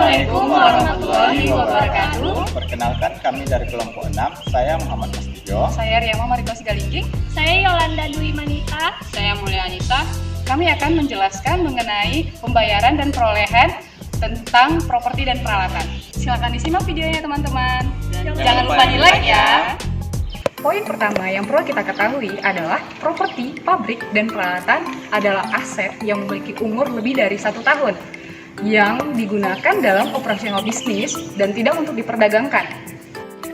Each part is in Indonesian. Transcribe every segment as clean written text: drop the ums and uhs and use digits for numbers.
Assalamualaikum warahmatullahi wabarakatuh. Perkenalkan, kami dari kelompok 6. Saya Muhammad Masdijo. Saya Riama Mariko Sigalingging. Saya Yolanda Dwi Manita. Saya Mulia Anita. Kami akan menjelaskan mengenai pembayaran dan perolehan tentang properti dan peralatan. Silakan disimak videonya teman-teman. Dan jangan lupa di like ya. Poin pertama yang perlu kita ketahui adalah properti, pabrik, dan peralatan adalah aset yang memiliki umur lebih dari 1 tahun yang digunakan dalam operasional bisnis dan tidak untuk diperdagangkan.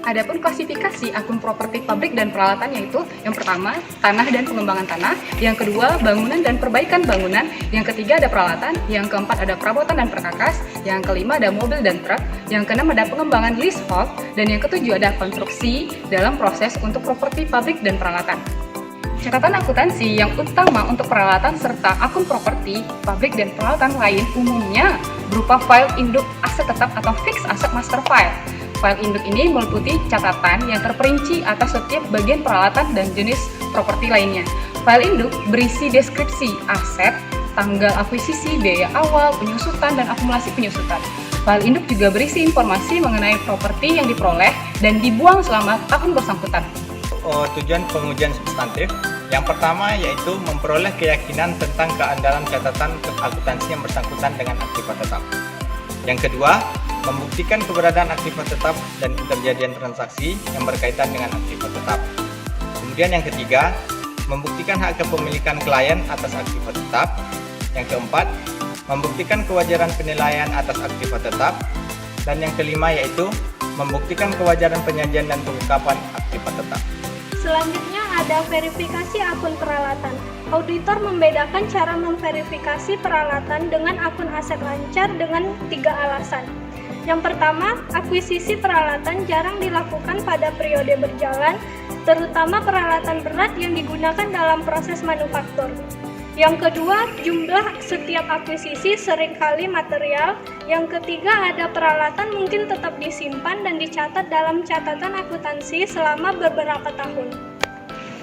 Adapun klasifikasi akun properti pabrik dan peralatan yaitu yang pertama, tanah dan pengembangan tanah, yang kedua, bangunan dan perbaikan bangunan, yang ketiga ada peralatan, yang keempat ada perabotan dan perkakas, yang kelima ada mobil dan truk, yang keenam ada pengembangan leasehold, dan yang ketujuh ada konstruksi dalam proses untuk properti pabrik dan peralatan. Catatan akuntansi yang utama untuk peralatan serta akun properti, pabrik, dan peralatan lain umumnya berupa file induk aset tetap atau fixed asset master file. File induk ini meliputi catatan yang terperinci atas setiap bagian peralatan dan jenis properti lainnya. File induk berisi deskripsi aset, tanggal akuisisi, biaya awal, penyusutan, dan akumulasi penyusutan. File induk juga berisi informasi mengenai properti yang diperoleh dan dibuang selama tahun bersangkutan. Tujuan pengujian substantif yang pertama yaitu memperoleh keyakinan tentang keandalan catatan akuntansi yang bersangkutan dengan aktiva tetap. Yang kedua, membuktikan keberadaan aktiva tetap dan keterjadian transaksi yang berkaitan dengan aktiva tetap. Kemudian yang ketiga, membuktikan hak kepemilikan klien atas aktiva tetap. Yang keempat, membuktikan kewajaran penilaian atas aktiva tetap. Dan yang kelima yaitu membuktikan kewajaran penyajian dan pengungkapan aktiva tetap. Selanjutnya ada verifikasi akun peralatan. Auditor membedakan cara memverifikasi peralatan dengan akun aset lancar dengan 3 alasan. Yang pertama, akuisisi peralatan jarang dilakukan pada periode berjalan, terutama peralatan berat yang digunakan dalam proses manufaktur. Yang kedua, jumlah setiap akuisisi seringkali material. Yang ketiga, ada peralatan mungkin tetap disimpan dan dicatat dalam catatan akuntansi selama beberapa tahun.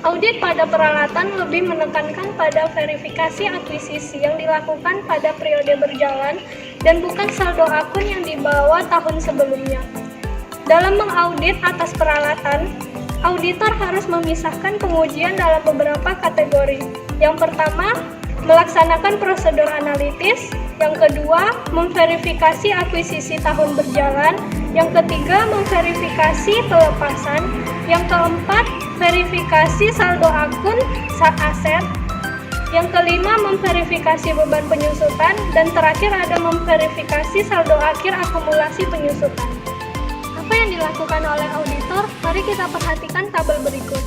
Audit pada peralatan lebih menekankan pada verifikasi akuisisi yang dilakukan pada periode berjalan dan bukan saldo akun yang di bawah tahun sebelumnya. Dalam mengaudit atas peralatan, auditor harus memisahkan pengujian dalam beberapa kategori. Yang pertama, melaksanakan prosedur analitis. Yang kedua, memverifikasi akuisisi tahun berjalan. Yang ketiga, memverifikasi pelepasan. Yang keempat, verifikasi saldo akun aset. Yang kelima, memverifikasi beban penyusutan. Dan terakhir ada memverifikasi saldo akhir akumulasi penyusutan. Apa yang dilakukan oleh auditor? Mari kita perhatikan tabel berikut.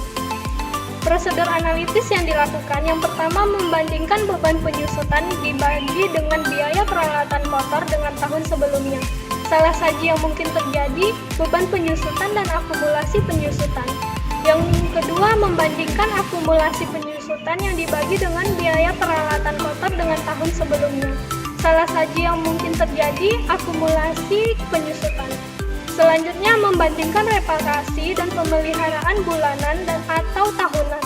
Prosedur analitis yang dilakukan, yang pertama membandingkan beban penyusutan dibagi dengan biaya peralatan kotor dengan tahun sebelumnya. Salah saji yang mungkin terjadi, beban penyusutan dan akumulasi penyusutan. Yang kedua, membandingkan akumulasi penyusutan yang dibagi dengan biaya peralatan kotor dengan tahun sebelumnya. Salah saji yang mungkin terjadi, akumulasi penyusutan. Selanjutnya, membandingkan reparasi dan pemeliharaan bulanan dan atau tahunan,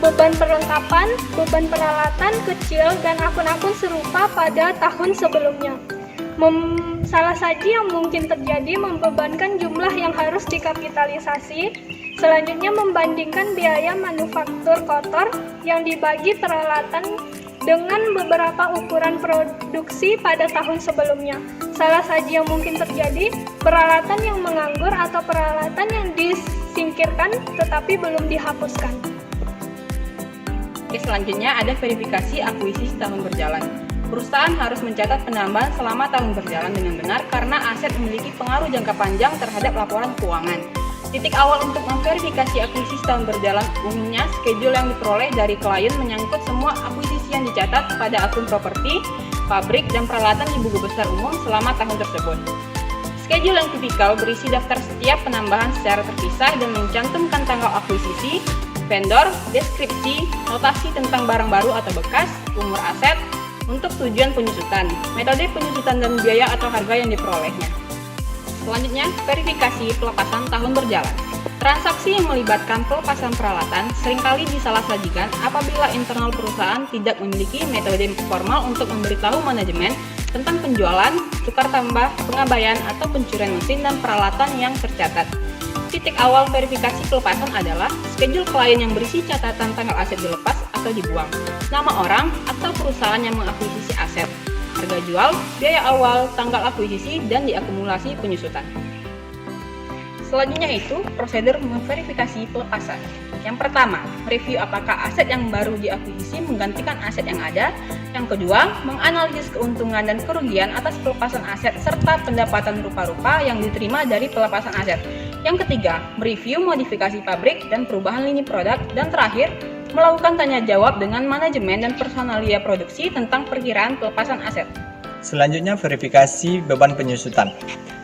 beban perlengkapan, beban peralatan kecil, dan akun-akun serupa pada tahun sebelumnya. Salah saji yang mungkin terjadi membebankan jumlah yang harus dikapitalisasi. Selanjutnya, membandingkan biaya manufaktur kotor yang dibagi peralatan dengan beberapa ukuran produksi pada tahun sebelumnya. Salah saji yang mungkin terjadi, peralatan yang menganggur atau peralatan yang disingkirkan tetapi belum dihapuskan. Selanjutnya ada verifikasi akuisisi tahun berjalan. Perusahaan harus mencatat penambahan selama tahun berjalan dengan benar karena aset memiliki pengaruh jangka panjang terhadap laporan keuangan. Titik awal untuk memverifikasi akuisisi tahun berjalan umumnya schedule yang diperoleh dari klien menyangkut semua akuisisi yang dicatat pada akun properti, pabrik, dan peralatan di buku besar umum selama tahun tersebut. Schedule yang tipikal berisi daftar setiap penambahan secara terpisah dan mencantumkan tanggal akuisisi, vendor, deskripsi, notasi tentang barang baru atau bekas, umur aset, untuk tujuan penyusutan, metode penyusutan dan biaya atau harga yang diperolehnya. Selanjutnya, verifikasi pelepasan tahun berjalan. Transaksi yang melibatkan pelepasan peralatan seringkali disalah-sajikan apabila internal perusahaan tidak memiliki metode formal untuk memberitahu manajemen tentang penjualan, tukar tambah, pengabaian, atau pencurian mesin dan peralatan yang tercatat. Titik awal verifikasi pelepasan adalah schedule klien yang berisi catatan tanggal aset dilepas atau dibuang, nama orang atau perusahaan yang mengakuisisi aset, harga jual, biaya awal, tanggal akuisisi, dan diakumulasi penyusutan. Selanjutnya itu prosedur memverifikasi pelepasan. Yang pertama, review apakah aset yang baru diakuisisi menggantikan aset yang ada. Yang kedua, menganalisis keuntungan dan kerugian atas pelepasan aset serta pendapatan rupa-rupa yang diterima dari pelepasan aset. Yang ketiga, mereview modifikasi pabrik dan perubahan lini produk. Dan terakhir, melakukan tanya jawab dengan manajemen dan personalia produksi tentang perkiraan pelepasan aset. Selanjutnya, verifikasi beban penyusutan.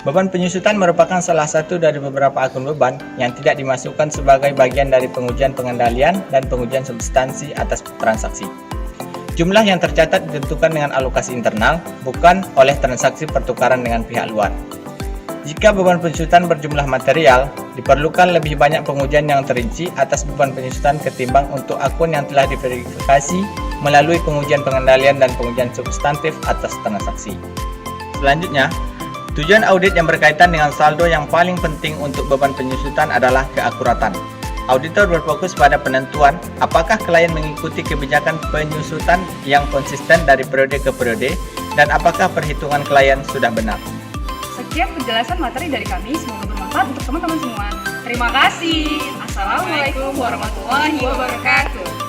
Beban penyusutan merupakan salah satu dari beberapa akun beban yang tidak dimasukkan sebagai bagian dari pengujian pengendalian dan pengujian substansi atas transaksi. Jumlah yang tercatat ditentukan dengan alokasi internal, bukan oleh transaksi pertukaran dengan pihak luar. Jika beban penyusutan berjumlah material, diperlukan lebih banyak pengujian yang terinci atas beban penyusutan ketimbang untuk akun yang telah diverifikasi melalui pengujian pengendalian dan pengujian substantif atas transaksi. Selanjutnya, tujuan audit yang berkaitan dengan saldo yang paling penting untuk beban penyusutan adalah keakuratan. Auditor berfokus pada penentuan apakah klien mengikuti kebijakan penyusutan yang konsisten dari periode ke periode dan apakah perhitungan klien sudah benar. Sekian penjelasan materi dari kami, semoga bermanfaat untuk teman-teman semua. Terima kasih. Assalamualaikum warahmatullahi wabarakatuh.